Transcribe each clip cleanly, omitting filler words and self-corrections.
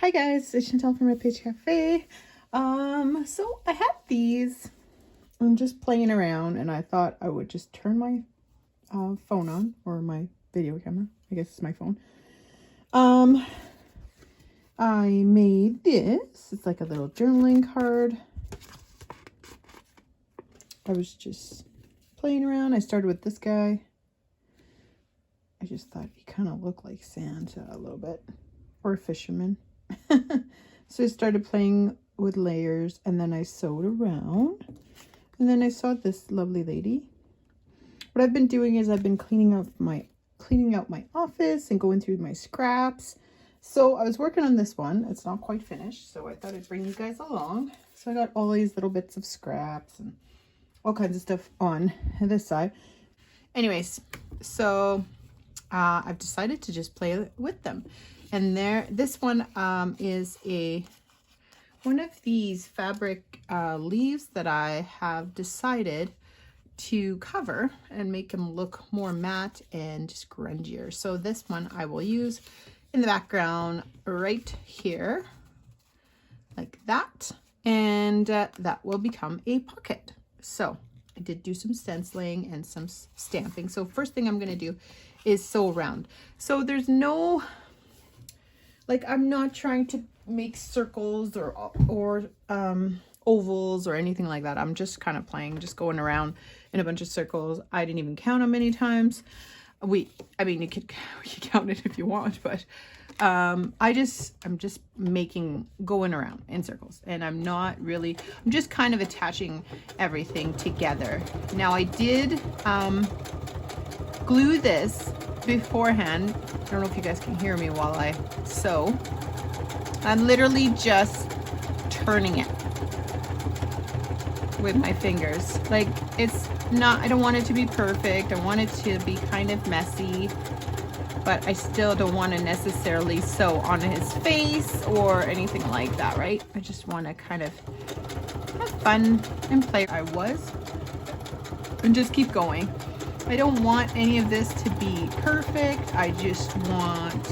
Hi guys, it's Chantel from Red Page Cafe. So I had these. I'm just playing around and I thought I would just turn my phone on, or my video camera. I guess it's my phone. I made this. It's like a little journaling card. I was just playing around. I started with this guy. I just thought he kind of looked like Santa a little bit, or a fisherman. So I started playing with layers, and then I sewed around, and then I saw this lovely lady. What I've been doing is I've been cleaning out my office and going through my scraps. So I was working on this one. It's not quite finished, so I thought I'd bring you guys along. So I got all these little bits of scraps and all kinds of stuff on this side. Anyways, so I've decided to just play with them. And this one is one of these fabric leaves that I have decided to cover and make them look more matte and just grungier. So this one I will use in the background right here, like that, and that will become a pocket. So I did do some stenciling and some stamping. So first thing I'm going to do is sew around. So there's no, like, I'm not trying to make circles or ovals or anything like that. I'm just kind of playing, just going around in a bunch of circles. I didn't even count how many times. I mean, you can count it if you want, but I'm just going around in circles, and I'm just kind of attaching everything together. Now I did glue this beforehand. I don't know if you guys can hear me while I sew. I'm literally just turning it with my fingers. Like, it's not, I don't want it to be perfect. I want it to be kind of messy, but I still don't want to necessarily sew on his face or anything like that, right? I just want to kind of have fun and play. And just keep going. I don't want any of this to be perfect. I just want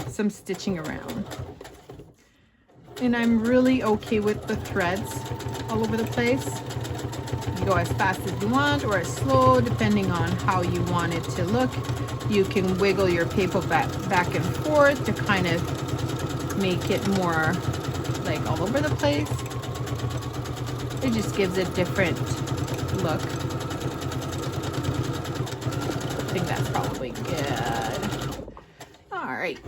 some stitching around. And I'm really okay with the threads all over the place. You go as fast as you want or as slow, depending on how you want it to look. You can wiggle your paper back and forth to kind of make it more like all over the place. It just gives a different look. I think that's probably good. All right.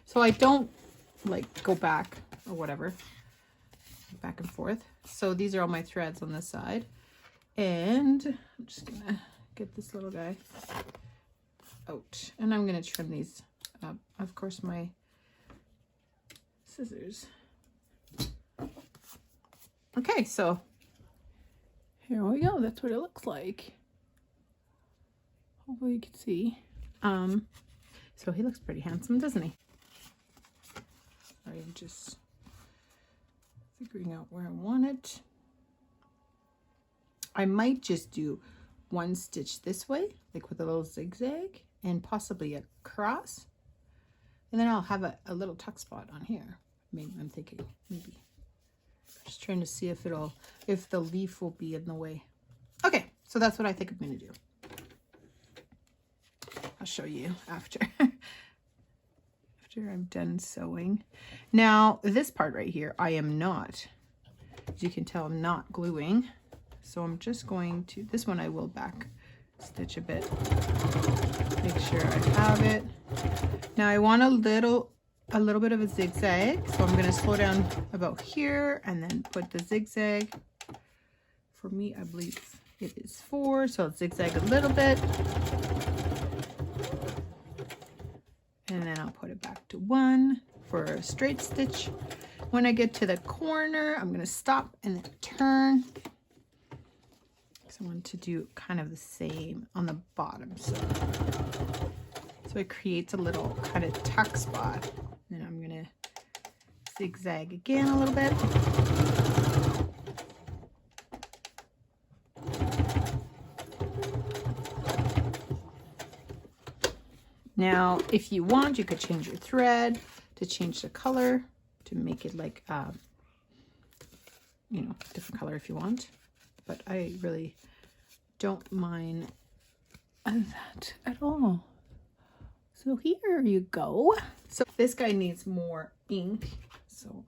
So I don't like go back or whatever, back and forth. So these are all my threads on this side, and I'm just gonna get this little guy out, and I'm gonna trim these up. Of course, my scissors. Okay, so here we go. That's what it looks like. Hopefully you can see. So he looks pretty handsome, doesn't he? I'm just figuring out where I want it. I might just do one stitch this way, like with a little zigzag, and possibly a cross, and then I'll have a little tuck spot on here. Maybe I'm thinking, maybe just trying to see if the leaf will be in the way. Okay, so that's what I think I'm gonna do. I'll show you after. After I'm done sewing. Now this part right here, I am not, as you can tell, I'm not gluing. So I'm just going to, this one I will back stitch a bit. Make sure I have it. Now I want a little bit of a zigzag. So I'm going to slow down about here and then put the zigzag. For me, I believe it is 4. So I'll zigzag a little bit. And then I'll put it back to 1 for a straight stitch. When I get to the corner, I'm going to stop and then turn. So I want to do kind of the same on the bottom. So it creates a little kind of tuck spot. Then I'm going to zigzag again a little bit. Now, if you want, you could change your thread. to change the color, to make it like, you know, different color if you want. But I really don't mind that at all. So here you go. So this guy needs more ink. So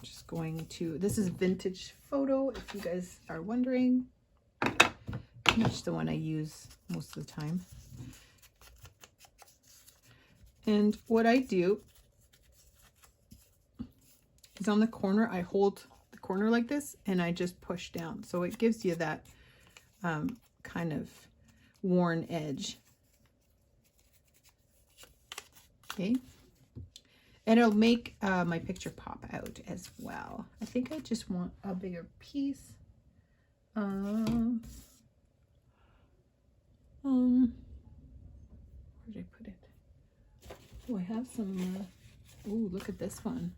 just going to, this is Vintage Photo, if you guys are wondering. That's the one I use most of the time. And what I do is on the corner, I hold the corner like this and I just push down. So it gives you that kind of worn edge. Okay. And it'll make my picture pop out as well. I think I just want a bigger piece. Where did I put it? Oh, I have some, oh, look at this one.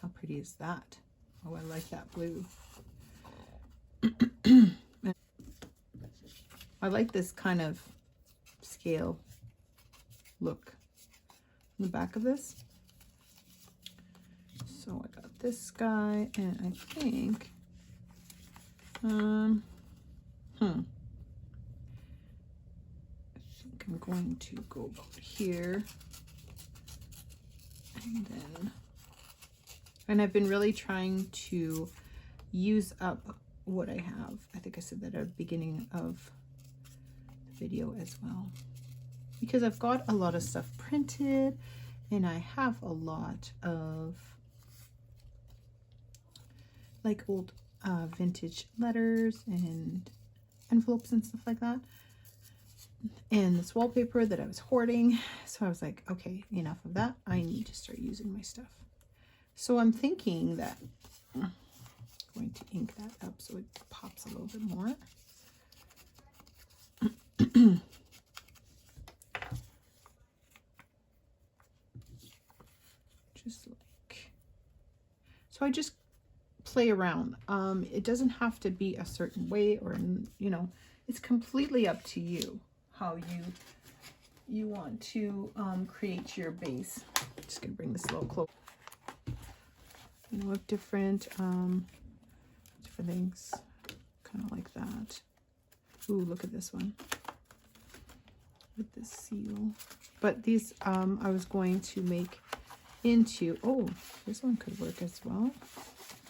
How pretty is that? Oh, I like that blue. I like this kind of scale look in the back of this. So I got this guy, and I think, I'm going to go about here, and I've been really trying to use up what I have. I think I said that at the beginning of the video as well, because I've got a lot of stuff printed and I have a lot of like old vintage letters and envelopes and stuff like that, and this wallpaper that I was hoarding. So I was like, okay, enough of that. I need to start using my stuff. So I'm thinking that I'm going to ink that up so it pops a little bit more. Just like, so I just play around. It doesn't have to be a certain way, or, you know, it's completely up to you how you want to create your base. I'm just gonna bring this a little closer. You know, with different things, kind of like that. Ooh, look at this one with this seal. But these I was going to make into, oh, this one could work as well.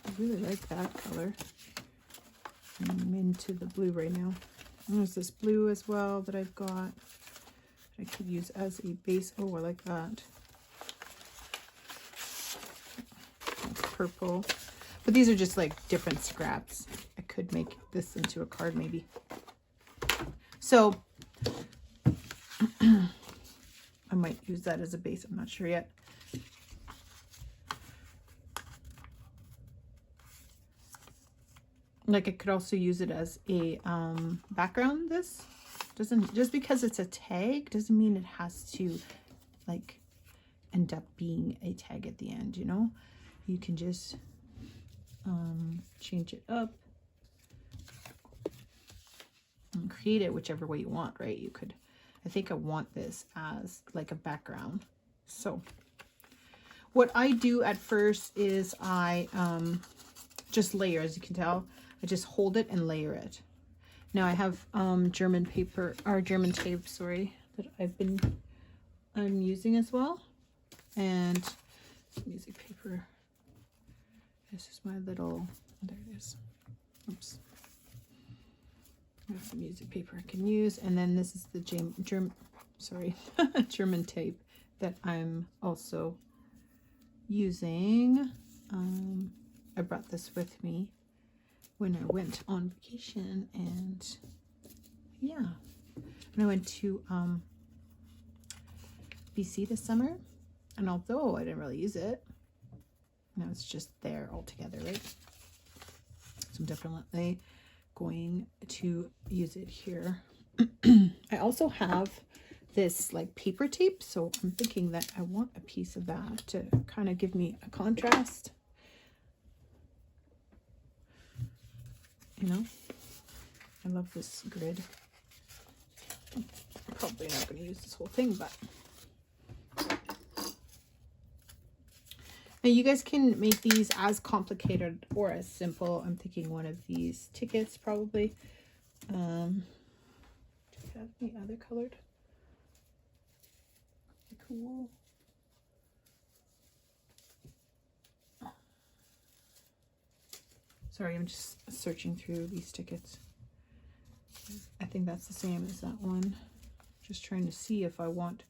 I really like that color. I'm into the blue right now. And there's this blue as well that I've got. I could use as a base. Oh, I like that. That's purple. But these are just like different scraps. I could make this into a card maybe. So I might use that as a base. I'm not sure yet. Like I could also use it as a background. This doesn't, just because it's a tag doesn't mean it has to like end up being a tag at the end, you know. You can just change it up and create it whichever way you want, right? You could, I think I want this as like a background. So what I do at first is I just layer, as you can tell. I just hold it and layer it. Now I have German paper, or German tape, sorry, that I'm using as well. And music paper. This is my little, there it is. Oops. That's the music paper I can use. And then this is the German tape that I'm also using. I brought this with me when I went on vacation, and yeah, and I went to BC this summer, and although I didn't really use it, now it's just there all together, right? So I'm definitely going to use it here. I also have this like paper tape, so I'm thinking that I want a piece of that to kind of give me a contrast. You know, I love this grid. I'm probably not going to use this whole thing, but now you guys can make these as complicated or as simple. I'm thinking one of these tickets probably. Do we have any other colored? Cool. Sorry, I'm just searching through these tickets. I think that's the same as that one. Just trying to see if I want,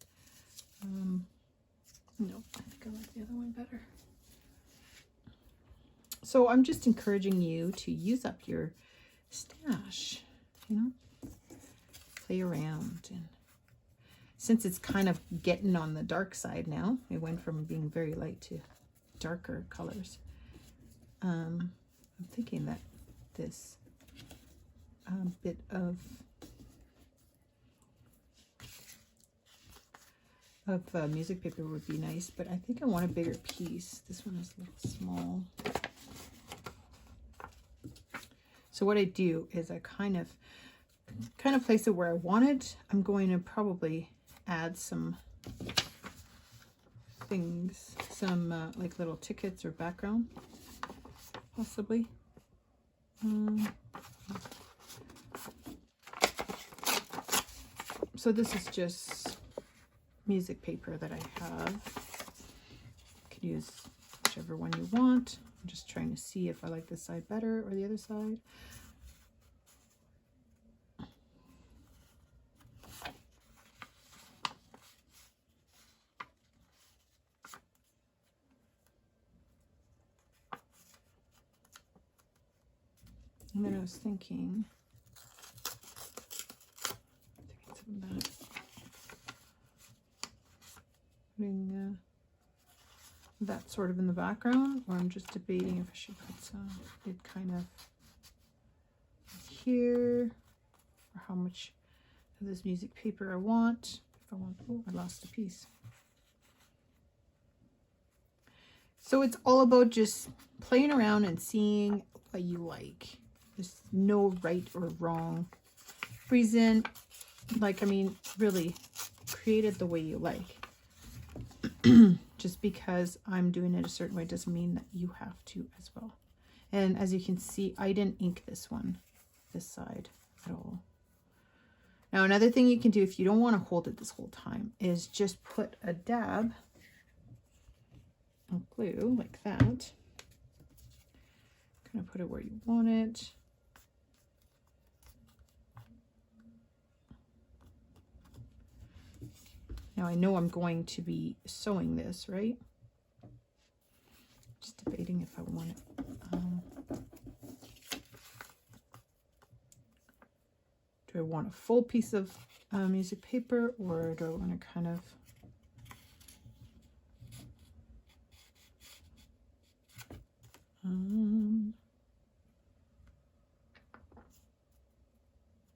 no, I think I like the other one better. So I'm just encouraging you to use up your stash, you know, play around. And since it's kind of getting on the dark side now, it went from being very light to darker colors. I'm thinking that this bit of music paper would be nice, but I think I want a bigger piece. This one is a little small. So what I do is I kind of place it where I want it. I'm going to probably add some things, some like little tickets or background, possibly. So this is just music paper that I have. You can use whichever one you want. I'm just trying to see if I like this side better or the other side. And then I was thinking something about putting that sort of in the background, or I'm just debating if I should put it kind of here, or how much of this music paper I want. If I want, oh, I lost a piece. So it's all about just playing around and seeing what you like. There's no right or wrong reason. Like, I mean, really create it the way you like. Just because I'm doing it a certain way doesn't mean that you have to as well. And as you can see, I didn't ink this one, this side at all. Now, another thing you can do if you don't want to hold it this whole time is just put a dab of glue like that. Kind of put it where you want it. Now I know I'm going to be sewing this, right? Just debating if I want it. Do I want a full piece of music paper, or do I want to kind of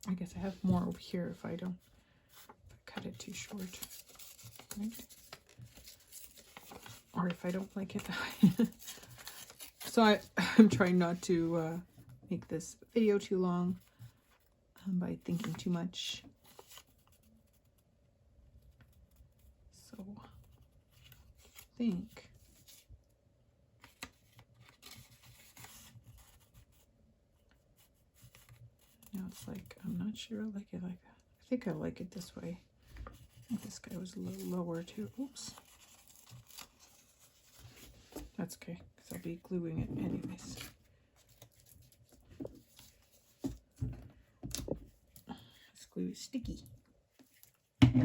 I guess I have more over here if I cut it too short. Right? Or if I don't like it. So I'm trying not to make this video too long by thinking too much. So I think now it's like, I'm not sure I like it like that. I think I like it this way. I think this guy was a little lower too. Oops. That's okay, because I'll be gluing it anyways. This glue is sticky. Okay,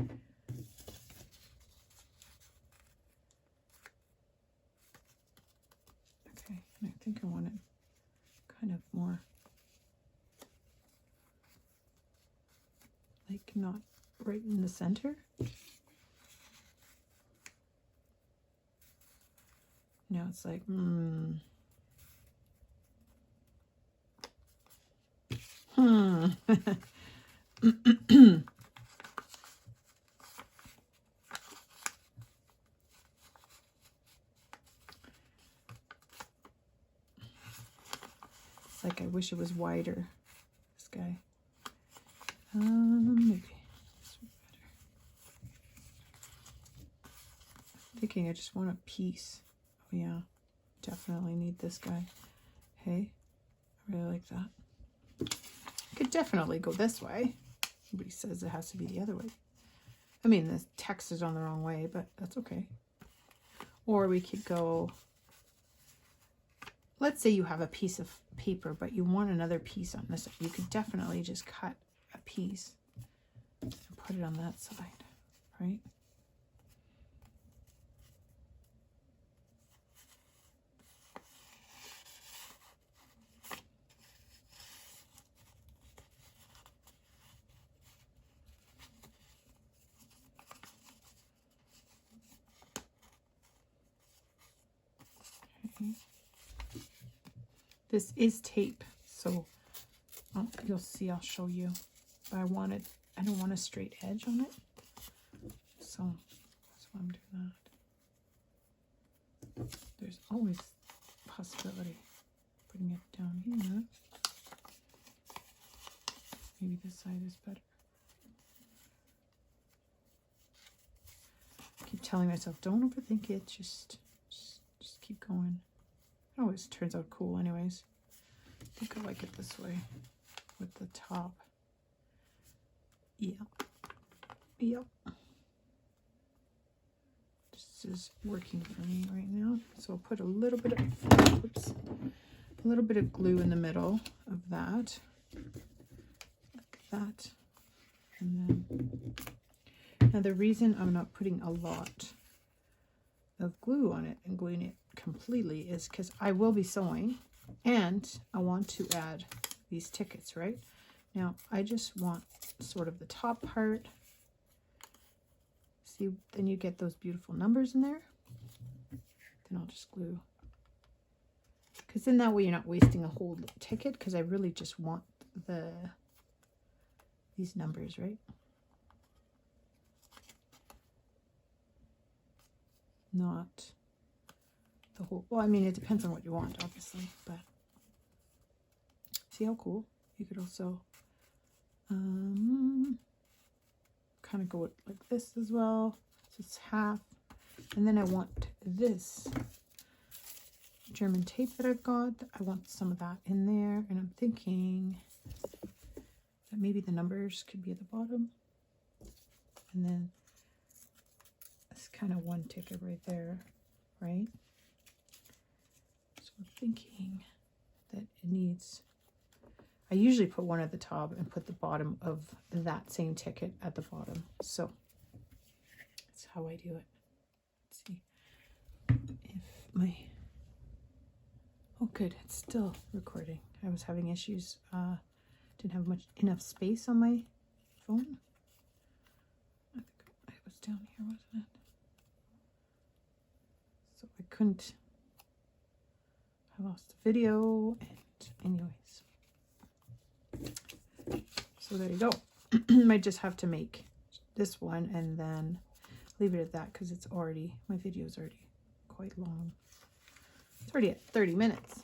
and I think I want it kind of more like not right in the center. Now it's like, It's like I wish it was wider, this guy. Maybe thinking I just want a piece. Oh yeah, definitely need this guy. Hey, I really like that. I could definitely go this way. Nobody says it has to be the other way. I mean, the text is on the wrong way, but that's okay. Or we could go, let's say you have a piece of paper, but you want another piece on this. You could definitely just cut a piece and put it on that side, right? Okay. This is tape, so you'll see, I'll show you. But I don't want a straight edge on it. So that's why I'm doing that. There's always a possibility of putting it down here. Maybe this side is better. I keep telling myself, don't overthink it, just keep going. It always turns out cool anyways. I think I like it this way with the top. Yeah. Yep. This is working for me right now. So I'll put a little bit of, oops, a little bit of glue in the middle of that. Like that. And then, now the reason I'm not putting a lot of glue on it and gluing it completely is because I will be sewing and I want to add these tickets, right? Now I just want sort of the top part. See, then you get those beautiful numbers in there. Then I'll just glue, because then that way you're not wasting a whole ticket, because I really just want these numbers, right? Not the whole, well, I mean, it depends on what you want, obviously, but see how cool? You could also kind of go like this as well. So it's half. And then I want this German tape that I've got. I want some of that in there. And I'm thinking that maybe the numbers could be at the bottom. And then it's kind of one ticket right there, right? So I'm thinking that it needs, I usually put one at the top and put the bottom of that same ticket at the bottom. So that's how I do it. Let's see if my, oh good, it's still recording. I was having issues, didn't have enough space on my phone. I think it was down here, wasn't it? So I couldn't, I lost the video, and anyways. So there you go. Might just have to make this one and then leave it at that, because it's already, my video is already quite long. It's already at 30 minutes.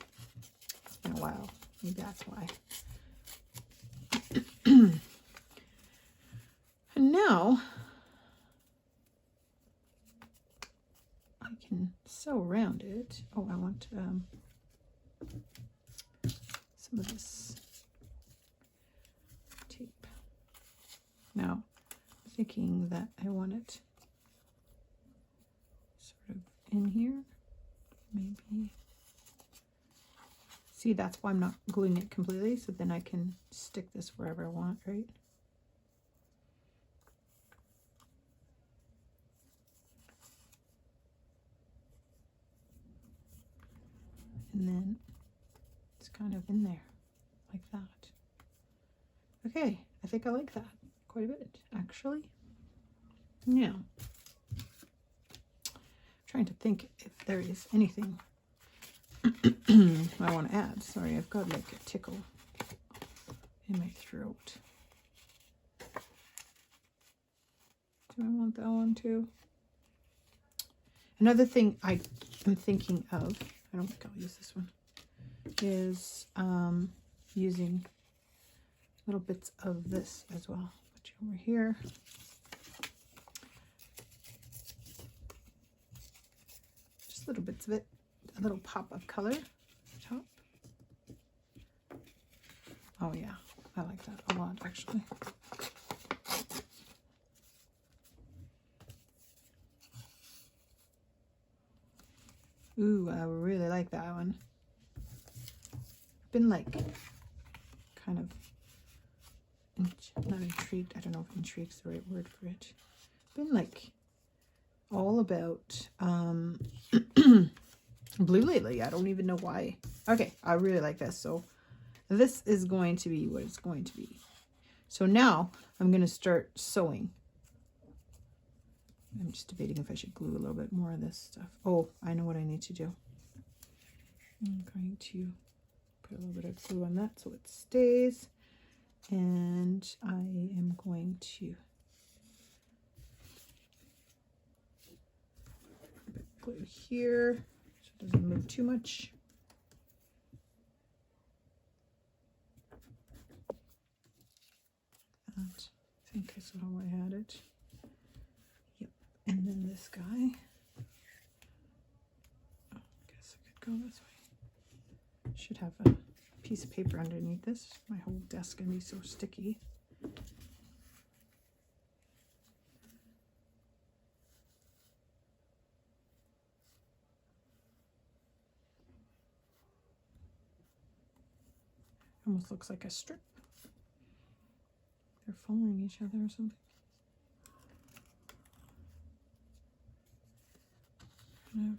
It's been a while. Maybe that's why. And now I can sew around it. Oh, I want some of this tape. Now, I'm thinking that I want it sort of in here, maybe. See, that's why I'm not gluing it completely, so then I can stick this wherever I want, right? And then it's kind of in there, like that. Okay, I think I like that quite a bit, actually. Now, I'm trying to think if there is anything I want to add. Sorry, I've got like a tickle in my throat. Do I want that one too? Another thing I am thinking of, I don't think I'll use this one, is using little bits of this as well. Put you over here. little bits of it, a little pop of color top. Oh yeah, I like that a lot actually. Ooh, I really like that one. Been like kind of not intrigued. I don't know if intrigue's the right word for it. Been like all about blue lately. I don't even know why. Okay, I really like this. So this is going to be what it's going to be. So now I'm going to start sewing. I'm just debating if I should glue a little bit more of this stuff. Oh, I know what I need to do. I'm going to put a little bit of glue on that so it stays. And I am going to put glue here so it doesn't move too much. And I think I saw how I had it. Yep. And then this guy. Oh, I guess I could go this way. Should have a piece of paper underneath this. My whole desk can be so sticky. Almost looks like a strip. They're following each other or something. No.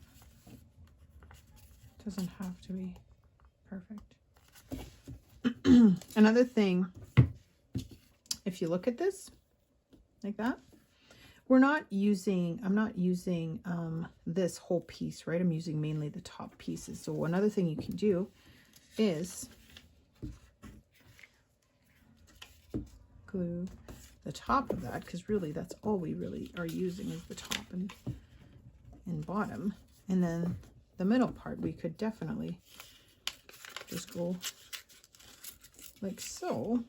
Doesn't have to be perfect. Another thing, if you look at this like that, I'm not using this whole piece, right? I'm using mainly the top pieces. So another thing you can do is glue the top of that, because really that's all we really are using is the top and bottom. And then the middle part we could definitely just go like so.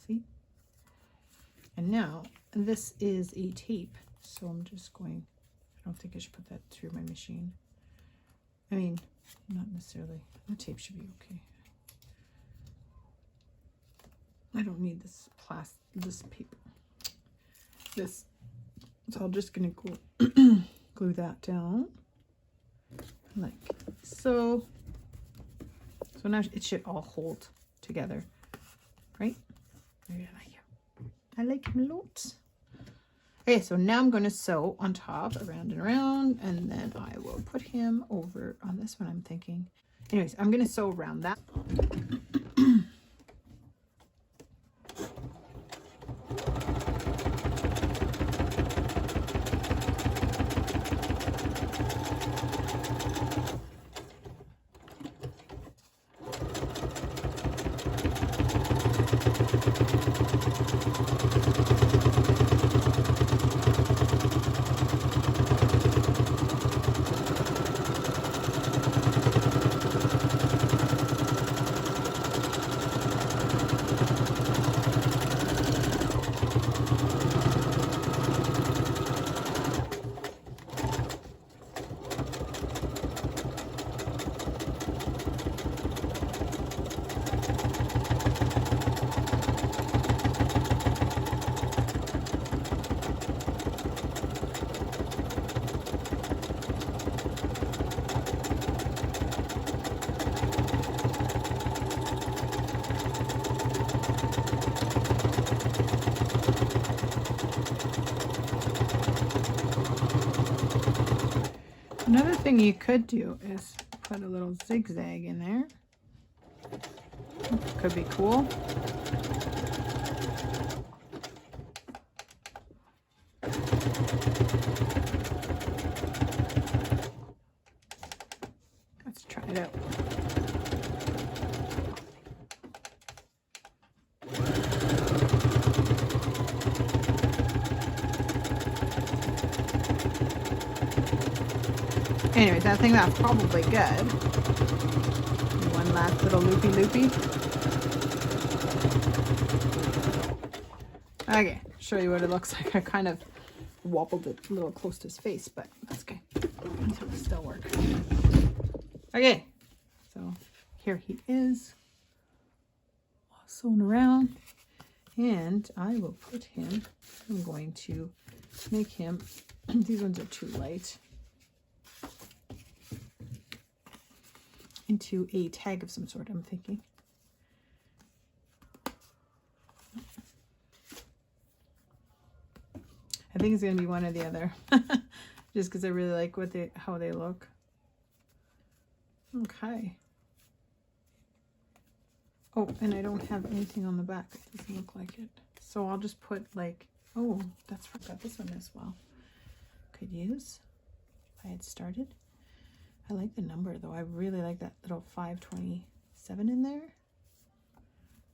See? And now this is a tape, so I'm just going, I don't think I should put that through my machine. I mean, not necessarily. The tape should be okay. I don't need this this paper. This. So I'm just gonna glue that down like so. So now it should all hold together, right? I like him a lot. Okay, so now I'm going to sew on top, around and around, and then I will put him over on this one, I'm thinking. Anyways, I'm going to sew around that. Another thing you could do is put a little zigzag in there. Could be cool. Let's try it out. Anyways, I think that's probably good. One last little loopy. Okay, show you what it looks like. I kind of wobbled it a little close to his face, but that's okay. It'll still work. Okay, so here he is, all sewn around, and I will put him, I'm going to make him, these ones are too light, into a tag of some sort, I'm thinking. I think it's going to be one or the other, just because I really like how they look. Okay. Oh, and I don't have anything on the back. It doesn't look like it. So I'll just put like, oh, that's right. Got this one as well. Could use if I had started. I like the number though. I really like that little 527 in there.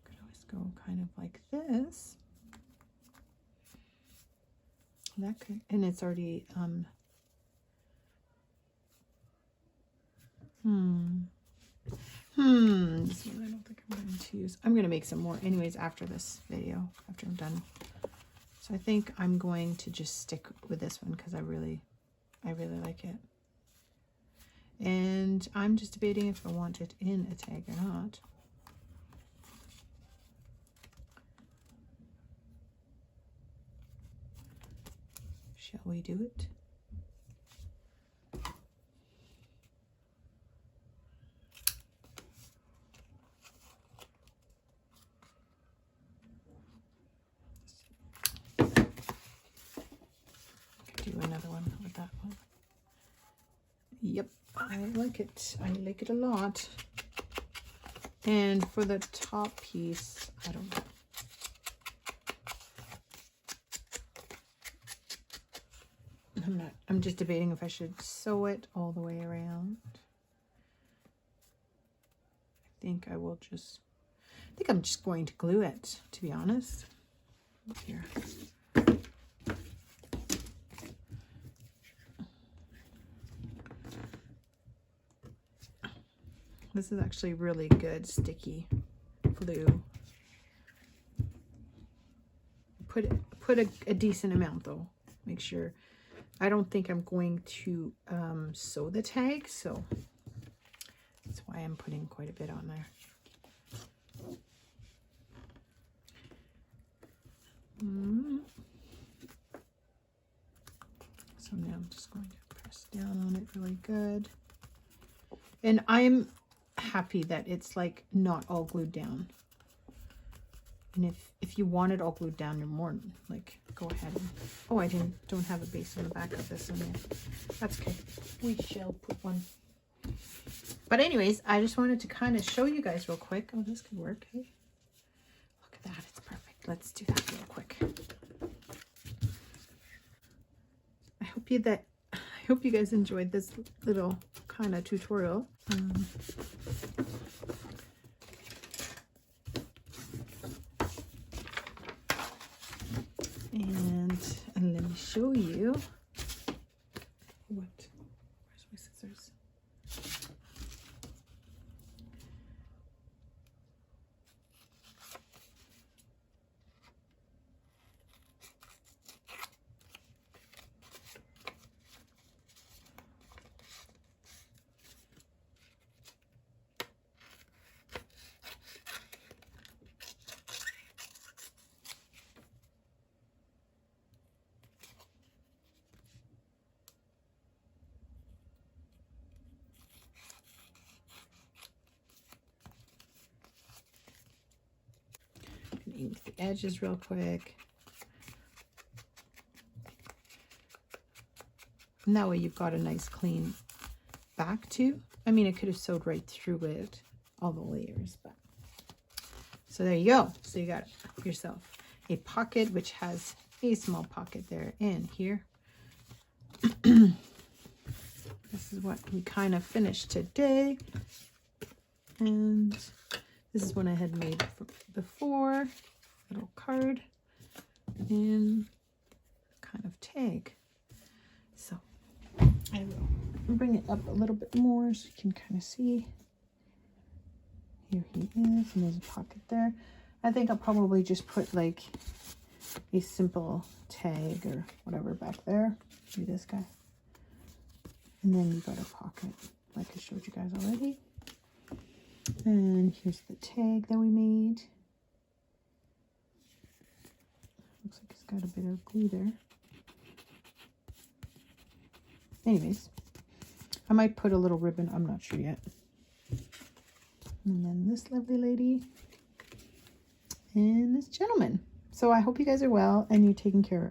Could always go kind of like this. That could, and it's already this one I don't think I'm going to use. I'm going to make some more anyways after this video, after I'm done. So I think I'm going to just stick with this one because I really like it. And I'm just debating if I want it in a tag or not. Shall we do it? Do another one with that one. Yep, I like it. I like it a lot. And for the top piece, I don't know. I'm just debating if I should sew it all the way around. I think I'm just going to glue it, to be honest. Here. This is actually really good sticky glue. Put a decent amount though. Make sure. I don't think I'm going to sew the tag, so that's why I'm putting quite a bit on there. So now I'm just going to press down on it really good. And I'm happy that it's like not all glued down. And if you want it all glued down, you're more like, go ahead. And, oh, I don't have a base on the back of this one yet. That's okay. We shall put one. But anyways, I just wanted to kind of show you guys real quick. Oh, this could work. Hey, look at that. It's perfect. Let's do that real quick. I hope you guys enjoyed this little kind of tutorial. And let me show you where's my scissors? The edges real quick. And that way you've got a nice clean back too. I mean, I could have sewed right through it, all the layers, but so there you go. So you got yourself a pocket, which has a small pocket there and here. This is what we kind of finished today. And this is one I had made before. Little card and kind of tag. So I will bring it up a little bit more so you can kind of see. Here he is, and there's a pocket there. I think I'll probably just put like a simple tag or whatever back there. Maybe this guy. And then you got a pocket, like I showed you guys already. And here's the tag that we made. Looks like it's got a bit of glue there. Anyways, I might put a little ribbon, I'm not sure yet. And then this lovely lady and this gentleman. So I hope you guys are well and you're taking care